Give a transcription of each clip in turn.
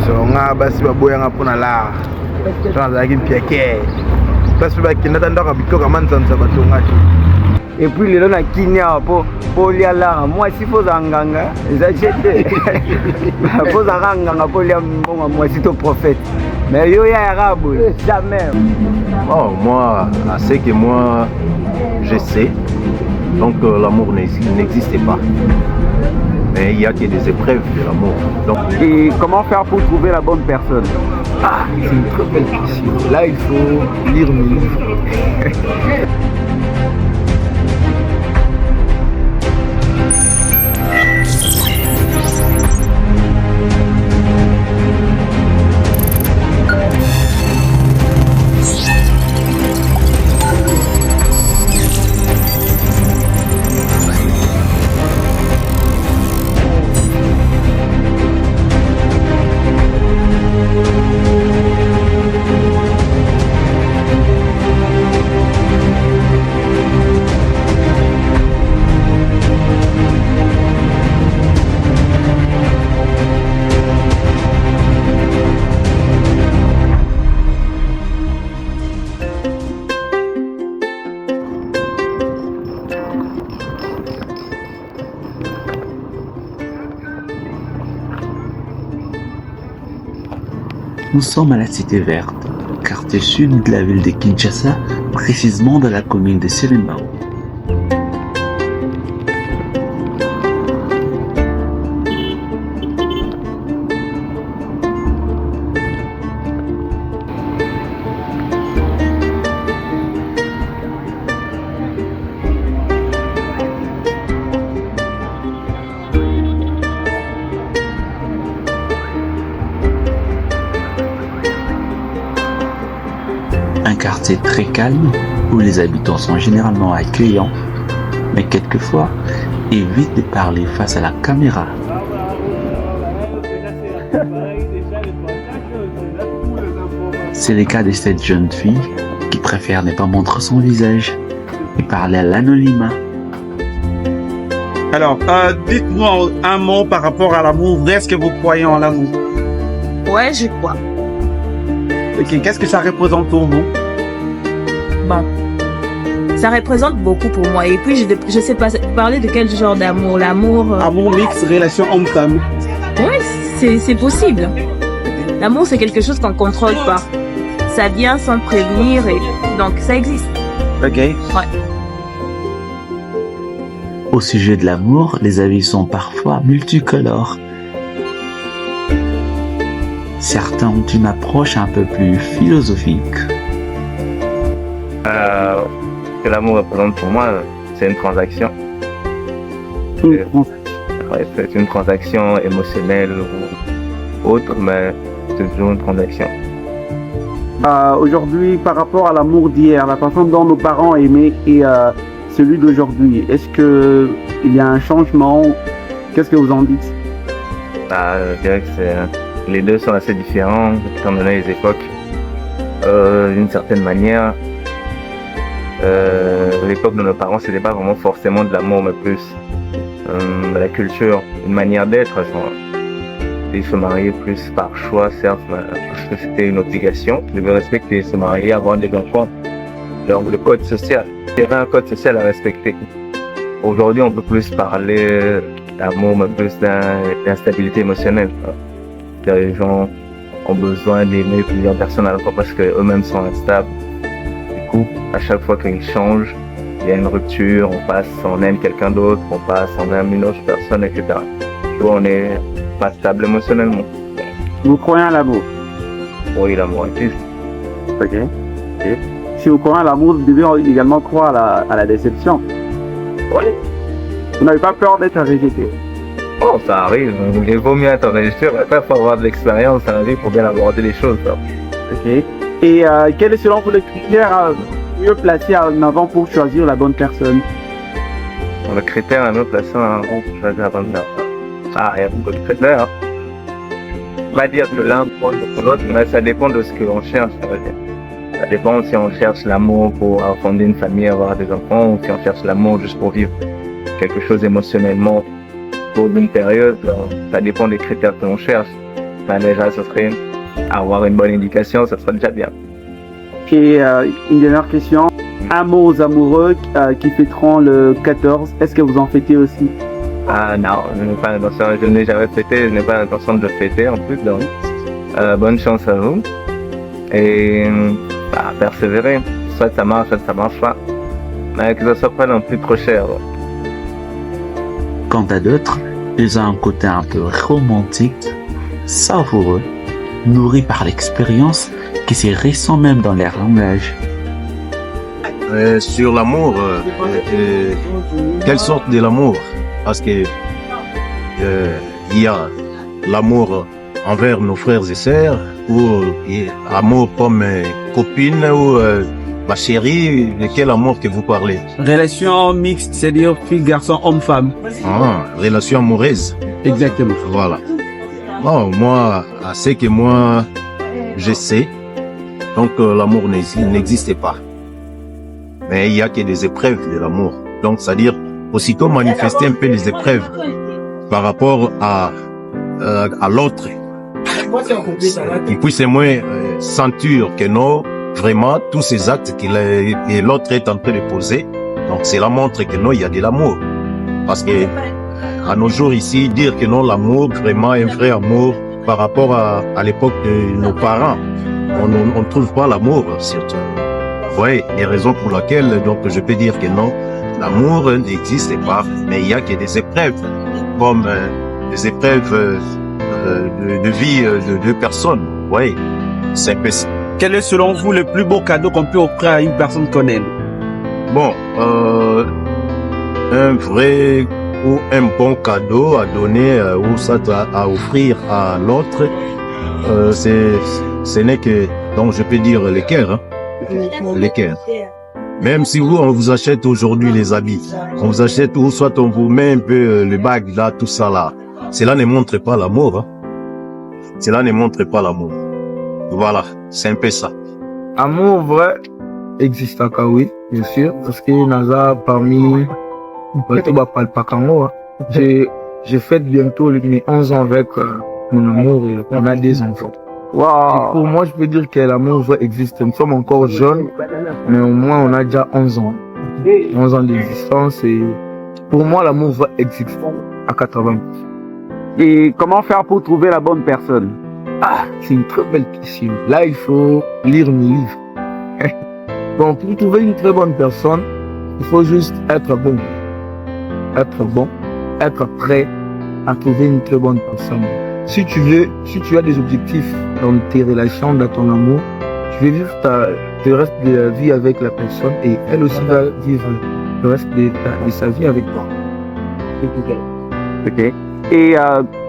so nga basi baboyanga mpona lara so nazalaki mpiake place mpe bakendaka ndako bitoka manzanza batongaki. Et puis lelo na kini awa po lia lara mwasi po za nganga eza jete po za nganga po lia mbongo mwasi to prophète mais yo ya arabe jamais. Oh moi assez que moi je sais donc l'amour n'existait pas mais il y a que des épreuves de l'amour donc. Et comment faire pour trouver la bonne personne? Ah, c'est une très belle question. Là il faut lire mes livres. Nous sommes à la Cité Verte, quartier sud de la ville de Kinshasa, précisément dans la commune de Selimbao. Un quartier très calme où les habitants sont généralement accueillants, mais quelquefois évitent de parler face à la caméra. C'est le cas de cette jeune fille qui préfère ne pas montrer son visage et parler à l'anonymat. Alors, dites-moi un mot par rapport à l'amour. Est-ce que vous croyez en l'amour? Ouais, je crois. Ok, qu'est-ce que ça représente pour vous? Bon, ça représente beaucoup pour moi. Et puis, je sais pas parler de quel genre d'amour. L'amour... Amour mix, relation homme-femme. Ouais, c'est possible. L'amour, c'est quelque chose qu'on contrôle pas. Ça vient sans prévenir et donc ça existe. Ok. Ouais. Au sujet de l'amour, les avis sont parfois multicolores. Certains ont une approche un peu plus philosophique. Que l'amour représente pour moi, c'est une transaction. Ouais, c'est une transaction émotionnelle ou autre, mais c'est toujours une transaction. Aujourd'hui, par rapport à l'amour d'hier, la façon dont nos parents aimaient et celui d'aujourd'hui, est-ce qu'il y a un changement? Qu'est-ce que vous en dites? Je dirais que les deux sont assez différents, étant donné les époques. D'une certaine manière, l'époque de nos parents, c'était pas vraiment forcément de l'amour, mais plus la culture, une manière d'être. Ils se mariaient plus par choix, certes, mais parce que c'était une obligation. Ils devaient respecter, se marier, avoir des enfants. Donc le code social, il y avait un code social à respecter. Aujourd'hui, on peut plus parler d'amour, mais plus d'instabilité émotionnelle. Les gens ont besoin d'aimer plusieurs personnes à la fois parce qu'eux-mêmes sont instables. Du coup, à chaque fois qu'ils changent, il y a une rupture, on aime quelqu'un d'autre, on aime une autre personne, etc. Du coup, on n'est pas stable émotionnellement. Vous croyez à l'amour? Oui, l'amour existe. Ok. Et si vous croyez à l'amour, vous devez également croire à la déception. Oui. Vous n'avez pas peur d'être rejeté? Oh, ça arrive. Il vaut mieux être enregistré. Après, il faut avoir de l'expérience dans la vie pour bien aborder les choses. Ça. Ok. Et quel est selon vous le critère mieux placé en avant pour choisir la bonne personne? Le critère à mieux placé en avant pour choisir la bonne personne. Ah, il y a beaucoup de critères. On va dire que l'un pour l'autre, mais ça dépend de ce qu'on cherche. Ça dépend si on cherche l'amour pour fonder une famille, avoir des enfants, ou si on cherche l'amour juste pour vivre quelque chose émotionnellement pour une période. Ça dépend des critères que l'on cherche. déjà, ce serait avoir une bonne éducation, ça serait déjà bien. Et une dernière question. Un mot aux amoureux qui fêteront le 14. Est-ce que vous en fêtez aussi? Ah non, je n'ai jamais fêté, je n'ai pas l'intention de le fêter en plus, donc bonne chance à vous. Et persévérer, soit ça marche pas, mais que ça soit pas non plus trop cher. Quant à d'autres, ils ont un côté un peu romantique, savoureux, nourri par l'expérience qui se ressent même dans leur langage. Sur l'amour, quelle sorte de l'amour? Parce que il y a l'amour envers nos frères et sœurs, ou amour comme copine ou ma chérie. De quel amour que vous parlez? Relation mixte, c'est-à-dire fille, garçon, homme-femme. Ah, relation amoureuse. Exactement. Voilà. Bon, moi, c'est que moi, je sais. Donc l'amour n'existe pas. Mais il y a que des épreuves de l'amour. Donc, c'est-à-dire, aussitôt manifester un peu les épreuves par rapport à l'autre. Il puisse moins sentir que non, vraiment, tous ces actes que l'autre est en train de poser. Donc, cela montre que non, il y a de l'amour. Parce que, à nos jours ici, dire que non, l'amour, vraiment un vrai amour, par rapport à l'époque de nos parents, on ne trouve pas l'amour, surtout. Oui, les raisons pour lesquelles donc je peux dire que non, l'amour n'existe pas, mais il y a que des épreuves, comme des épreuves de vie de deux personnes. Oui, c'est un peu ça. Quel est selon vous le plus beau cadeau qu'on peut offrir à une personne qu'on aime? Bon, un vrai ou un bon cadeau à donner ou ça à offrir à l'autre, ce n'est que, donc je peux dire les cœurs, hein. Les cœurs. Même si on vous achète aujourd'hui les habits, on vous achète ou soit on vous met un peu le bague là, tout ça là, cela ne montre pas l'amour. Hein. Cela ne montre pas l'amour. Voilà, c'est un peu ça. Amour vrai existe encore, oui, bien sûr, parce que Naza parmi j'ai fait bientôt mes 11 ans avec mon amour et on a des enfants. Wow. Pour moi, je peux dire que l'amour vrai existe. Nous sommes encore jeunes, mais au moins on a déjà 11 ans. 11 ans d'existence et pour moi, l'amour vrai existe à 80%. Et comment faire pour trouver la bonne personne? Ah, c'est une très belle question. Là, il faut lire mes livres. Bon, pour trouver une très bonne personne, il faut juste être bon. Être prêt à trouver une très bonne personne. Si tu as des objectifs dans tes relations, dans ton amour, tu veux vivre le reste de la vie avec la personne et elle aussi va vivre le reste de sa vie avec toi. Ok. Et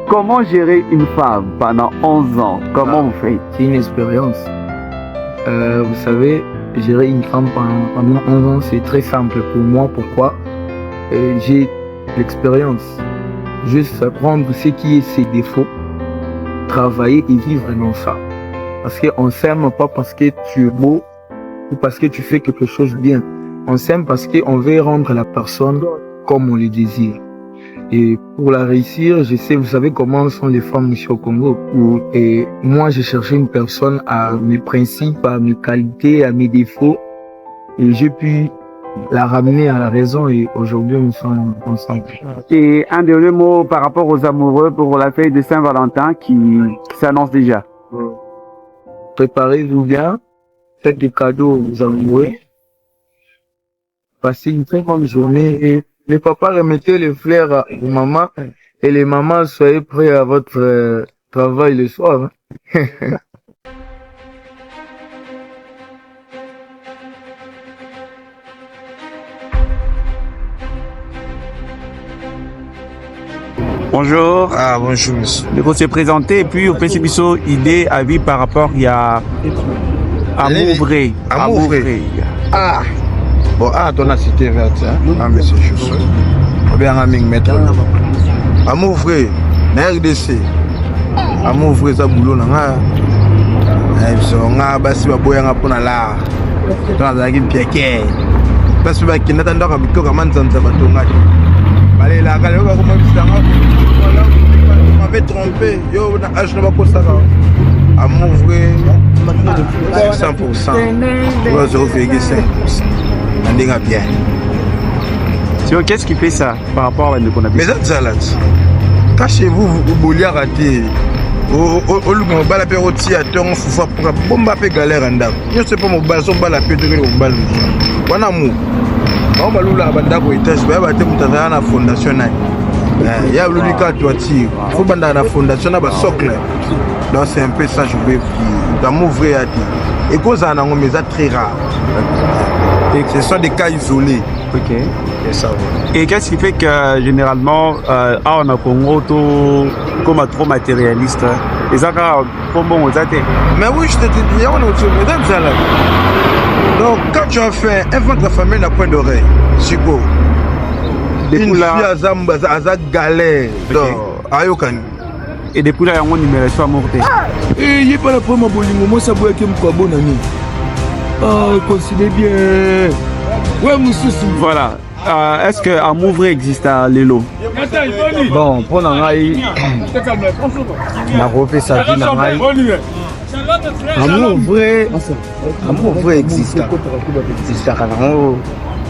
comment gérer une femme pendant 11 ans? Comment vous faites? C'est une expérience. Vous savez, gérer une femme pendant 11 ans, c'est très simple pour moi. Pourquoi? J'ai l'expérience. Juste prendre ce qui est ses défauts, travailler et vivre dans ça. Parce qu'on s'aime pas parce que tu es beau ou parce que tu fais quelque chose de bien. On s'aime parce qu'on veut rendre la personne comme on le désire. Et pour la réussir, je sais, vous savez comment sont les femmes ici au Congo. Et moi, j'ai cherché une personne à mes principes, à mes qualités, à mes défauts. Et j'ai pu la ramener à la raison et aujourd'hui, nous sommes ensemble. Et un dernier mot par rapport aux amoureux pour la fête de Saint-Valentin qui s'annonce déjà. Préparez-vous bien, faites des cadeaux aux amoureux. Passez une très bonne journée et les papas remettez les fleurs aux mamans et les mamans soyez prêts à votre travail le soir. Bonjour. Ah, bonjour, monsieur. Il faut se présenter et puis on peut se dire idée, avis par rapport à amour vrai. Amour vrai. Ah. Bon, ton a cité verte, hein? Ah, monsieur Choussou. Bien, aming maître. Amour vrai. RDC. Amour vrai, ça boulot, là. Basi baboya ngapona la. Tona za ki pieke. Basi ba kinata ndaka bitoka manzanza batonga. Bale la kale ko kuma bisanga. peut tromper. Yo, na âge ne va pas ça. Amour vrai, 100%. Ou 0,5%. On est bien. Qu'est-ce qui fait ça par rapport à ce qu'on a vu? Mais ça, quand chez vous, vous vouliez rater. Au bal à pérotier à ton foufa pour bombe à galère en dame. Je sais pas mon balson bal à péter au bal. On a mou. On va l'oula à bandabo étage. Il va te monter à la fondation. Il y a l'oublié qu'à toi tire. Il faut bander à la fondation à la socle. Donc c'est un peu ça je veux dire. D'amour vrai à dire. Et cause en a mais ça très rare. Et ce sont des cas isolés. Ok. Et ça. Et qu'est-ce qui fait que généralement, on a Congo comme trop matérialiste? Et ça, comme bon, ça mais oui, je te dis, on est au-dessus de ça là. Donc, quand tu as fait un ventre de famille n'a point d'oreille, Chico. Une fille à Zamba, à galère. Donc, Ayokani. Et depuis là, on numéro soit morté. Et il n'y a pas la première bolingo, moi ça boit qui me quoi bon ami. Ah, considère bien. Ouais, monsieur. Voilà. Est-ce que amour vrai existe à Lelo? Bon, pour Nangaï, on a refait sa vie Nangaï. Amour vrai existe. Existe à Nangaï.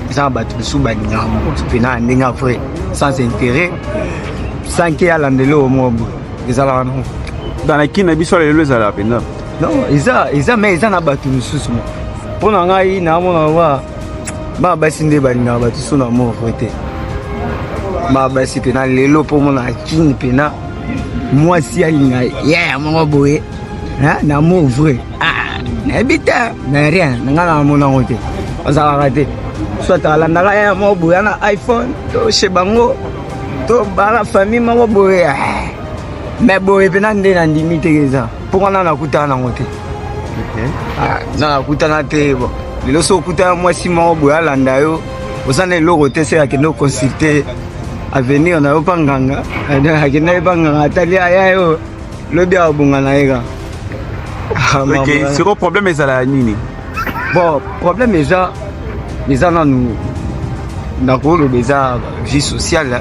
Ça va être sous Banyam. Tu peux n'en vrai sans intérêt. Sans qu'il y ait l'andelo au monde. Dans la qui n'a pas sur les Lelo, ça la peine. Non, ils ont mais ils ont abattu nous sous. Pour Nangaï, n'a pas ba basi nde balinga ba tuso na mo voté ba basi pena lelo po mona kini pena moi si alinga yeah mo boye na mo vrai na bita na rien ngala mo na ngote osala raté soit ala ndala ya mo boye na iPhone to shebango to bala famille mo boye mais boye pena nde na ndimite keza pour na kutana ngote na kutana te bo le so kuta moi si mo boya landa yo osana eloko te se akeno consulter avenir na yo panganga akena panganga tali aya yo lobi abunga na ega. OK, c'est quoi problème est la nini? Bon, problème déjà na nous na ko lo déjà vie sociale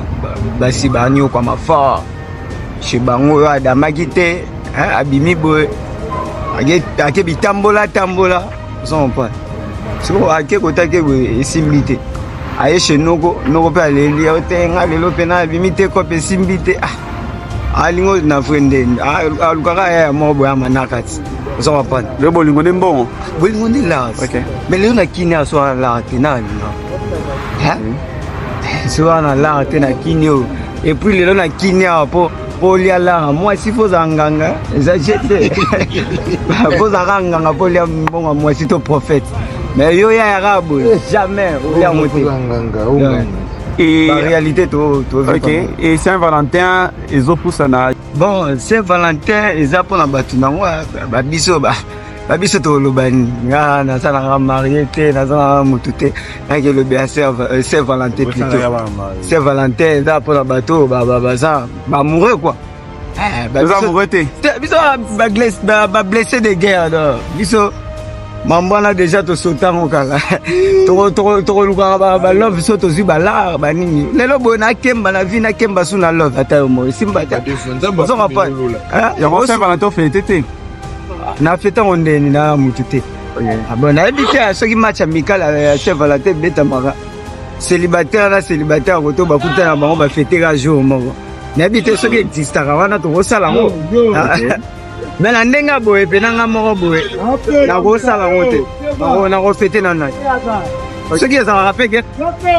basi banyo kwa mafa chez bango ya damagite abimi boy ake bitambola son pas. So ake kotake esimbite aye chez noko pe aleli otenga lelo pena bimite ko pe simbite alingo na frende alukaka ya mobo ya manakati so pas le bolingo de bon bolingo de là. OK, mais le na kini aso la tenani so na la tena kinio et puis le na kini apo polia la moi si faut anganga ça jete faut anganga polia mbonga moi si to prophète. Mais yo ya arabe jamais olia moté et la réalité to OK. Et Saint-Valentin ils opoussent na bon Saint-Valentin ils a pour na batu na wa babiso to lobani nga na sala marié te na sala mutute na ke le bien Saint-Valentin plutôt Saint-Valentin ça pour na bateau ça amoureux quoi vous amoureux te biso ba blessé de guerre biso mambana déjà to sotango kala to luka ba love so to ziba la ba nini lelo bona kemba na vie na kemba suna love ata mo simba ta so pas ya ko Saint-Valentin fête na fête on ndeni na mutute bon na ebite soki match amical ya Saint-Valentin beta mara célibataire ko to ba kutana bango ba fêter ka jour moko na ebite soki existe ka wana to ko sala ngo. Mais la ndenga boye penanga moko boye na ko sala ngote na ko fêter na nai ce qui est ça rappelle que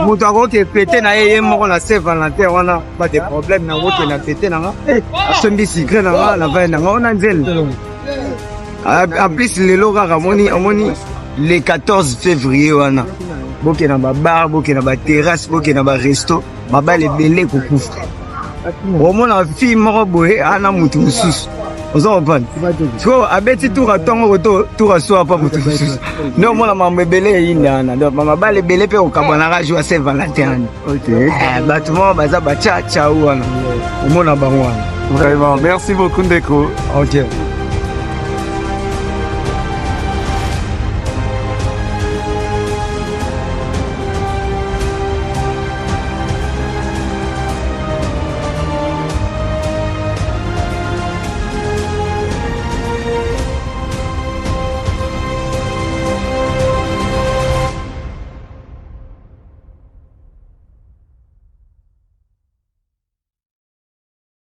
mutu ako ke fêter na ye moko na Saint-Valentin wana pas de problème na ko na fêter na nga sombi secret na nga na va na nga ona nzela en plus lelo kaka moni le 14 février wana boke na ba bar boke na ba terrasse boke na ba resto babale belé ko koufre au mona fille moko boye ana mutu mususu. Vous en comprenez? So, abeti tour à tongo tour à soi pas mutu mususu. Non mona mambe belé indana donc mama bale belé pe okabana jour Saint-Valentin. OK. Batuma baza ba cha wana. Au mona bango wana. Vraiment, merci beaucoup Ndeko. OK.